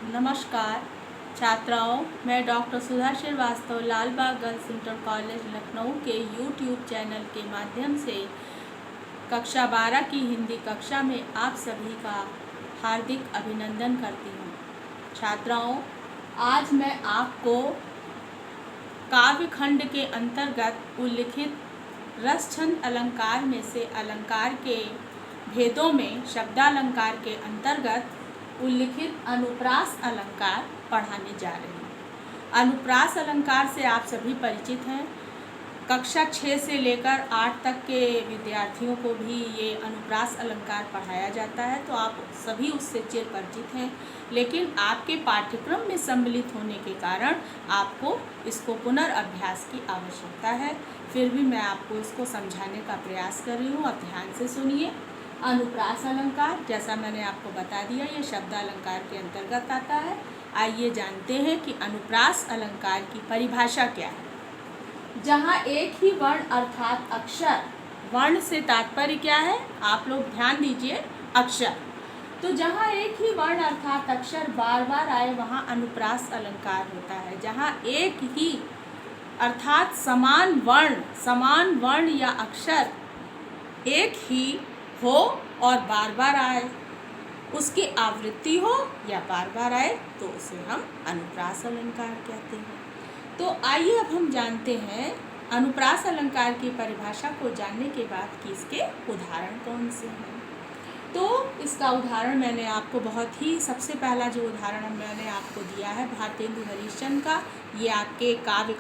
नमस्कार छात्राओं, मैं doctor Sudha Srivastava Lalbagh girls inter college Lucknow के यूट्यूब चैनल के माध्यम से कक्षा 12 की हिंदी कक्षा में आप सभी का हार्दिक अभिनंदन करती हूँ। छात्राओं, आज मैं आपको काव्य खंड के अंतर्गत उल्लिखित रसछंद अलंकार में से अलंकार के भेदों में शब्दालंकार के अंतर्गत उल्लिखित अनुप्रास अलंकार पढ़ाने जा रही हूँ। अनुप्रास अलंकार से आप सभी परिचित हैं। कक्षा 6 से लेकर 8 तक के विद्यार्थियों को भी ये अनुप्रास अलंकार पढ़ाया जाता है, तो आप सभी उससे चिर परिचित हैं। लेकिन आपके पाठ्यक्रम में सम्मिलित होने के कारण आपको इसको पुनर्अभ्यास की आवश्यकता है। फिर भी मैं आपको इसको समझाने का प्रयास कर रही हूँ। अब ध्यान से सुनिए। अनुप्रास अलंकार, जैसा मैंने आपको बता दिया, ये शब्द अलंकार के अंतर्गत आता है। आइए जानते हैं कि अनुप्रास अलंकार की परिभाषा क्या है। जहाँ एक ही वर्ण अर्थात अक्षर, वर्ण से तात्पर्य क्या है, आप लोग ध्यान दीजिए, अक्षर। तो जहाँ एक ही वर्ण अर्थात अक्षर बार बार आए वहाँ अनुप्रास अलंकार होता है। जहाँ एक ही अर्थात समान वर्ण या अक्षर एक ही हो और बार बार आए, उसकी आवृत्ति हो या बार बार आए, तो उसे हम अनुप्रास अलंकार कहते हैं। तो आइए अब हम जानते हैं अनुप्रास अलंकार की परिभाषा को जानने के बाद कि इसके उदाहरण कौन से हैं। तो इसका उदाहरण मैंने आपको सबसे पहला जो उदाहरण मैंने आपको दिया है भारतेंदु हरिश्चंद्र का, ये आपके काव्य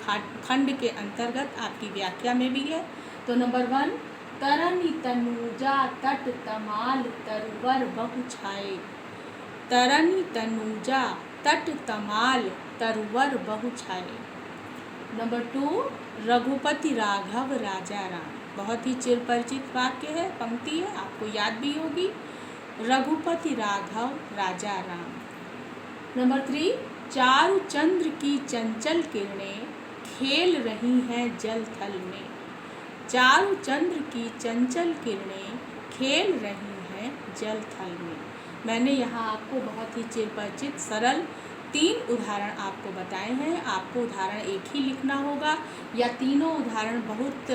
खंड के अंतर्गत आपकी व्याख्या में भी है। तो नंबर 1, तरनी तनूजा तट तमाल तरुवर बहु छाए। तरनी तनूजा तट तमाल तरुवर बहु छाए। नंबर 2, रघुपति राघव राजा राम। बहुत ही चिरपरिचित वाक्य है, पंक्ति है, आपको याद भी होगी। रघुपति राघव राजा राम। नंबर 3, चारु चंद्र की चंचल किरणें खेल रही हैं जल थल में। चारु चंद्र की चंचल किरणें खेल रही हैं जल थल में। मैंने यहाँ आपको बहुत ही चिरपरिचित सरल 3 उदाहरण आपको बताए हैं। आपको उदाहरण एक ही लिखना होगा, या तीनों उदाहरण बहुत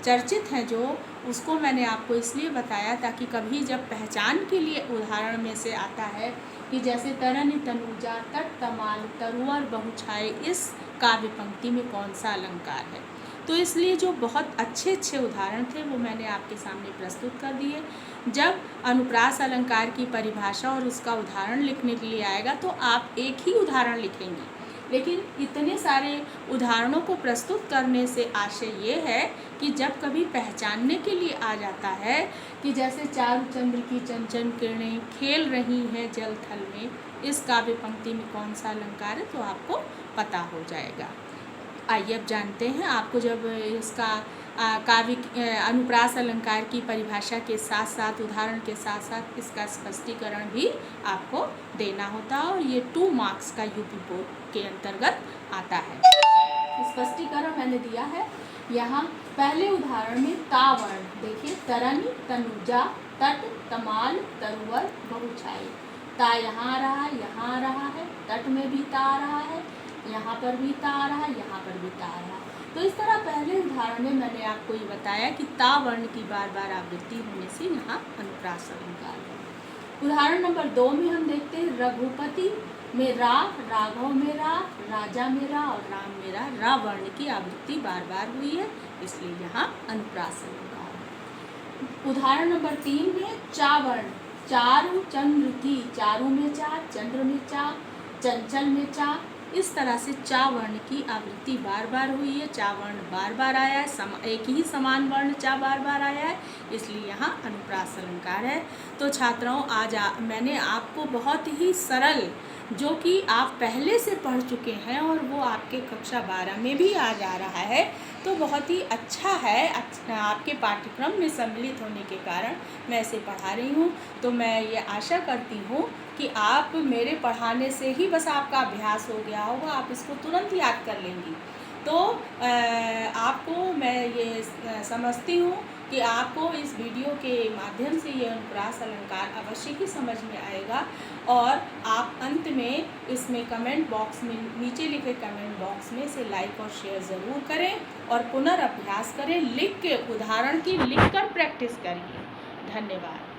चर्चित हैं जो, उसको मैंने आपको इसलिए बताया ताकि कभी जब पहचान के लिए उदाहरण में से आता है कि जैसे तरनी तनूजा तट तमाल तरुवर बहु छाए, इस काव्य पंक्ति में कौन सा अलंकार है, तो इसलिए जो बहुत अच्छे उदाहरण थे वो मैंने आपके सामने प्रस्तुत कर दिए। जब अनुप्रास अलंकार की परिभाषा और उसका उदाहरण लिखने के लिए आएगा तो आप एक ही उदाहरण लिखेंगे, लेकिन इतने सारे उदाहरणों को प्रस्तुत करने से आशय ये है कि जब कभी पहचानने के लिए आ जाता है कि जैसे चारु चंद्र की चंचल किरणें खेल रही हैं जल थल में, इस काव्य पंक्ति में कौन सा अलंकार है, तो आपको पता हो जाएगा। आइए अब जानते हैं। आपको जब इसका काव्य अनुप्रास अलंकार की परिभाषा के साथ साथ उदाहरण के साथ साथ इसका स्पष्टीकरण भी आपको देना होता है, और ये 2 मार्क्स का यूपी बोर्ड के अंतर्गत आता है। स्पष्टीकरण मैंने दिया है यहाँ। पहले उदाहरण में ता वर्ण देखिए, तरनी तनुजा तट तमाल तरुवर बहु छाए। ता यहाँ आ रहा है, यहाँ आ रहा है, तट में भी ता आ रहा है, यहाँ पर भी ता आ रहा है, यहाँ पर भी ता आ रहा है। तो इस तरह पहले उदाहरण में मैंने आपको ये बताया कि ता वर्ण की बार बार आवृत्ति होने से यहाँ अनुप्रास अलंकार है। उदाहरण नंबर 2 में हम देखते हैं, रघुपति में रा, राघव में रा, राजा में रा और राम में रा वर्ण की आवृत्ति बार बार हुई है, इसलिए यहाँ अनुप्रास अलंकार है। उदाहरण नंबर 3 में चा वर्ण, चारु चंद्र की, चारु में चा, चंद्र में चा, चंचल में चा, इस तरह से चा वर्ण की आवृत्ति बार बार हुई है। चा वर्ण बार बार आया है, एक ही समान वर्ण चा बार बार आया है, इसलिए यहाँ अनुप्रास अलंकार है। तो छात्राओं, आज मैंने आपको बहुत ही सरल, जो कि आप पहले से पढ़ चुके हैं और वो आपके कक्षा 12 में भी आ जा रहा है, तो बहुत ही अच्छा है। आपके पाठ्यक्रम में सम्मिलित होने के कारण मैं इसे पढ़ा रही हूँ। तो मैं ये आशा करती हूँ कि आप मेरे पढ़ाने से ही बस आपका अभ्यास हो गया होगा, आप इसको तुरंत याद कर लेंगी। तो आपको मैं ये समझती हूँ कि आपको इस वीडियो के माध्यम से ये अनुप्रास अलंकार अवश्य ही समझ में आएगा और आप अंत में इसमें कमेंट बॉक्स में नीचे लिखे कमेंट बॉक्स में से लाइक और शेयर ज़रूर करें और पुनर्अभ्यास करें। लिख के उदाहरण की लिखकर प्रैक्टिस करिए। धन्यवाद।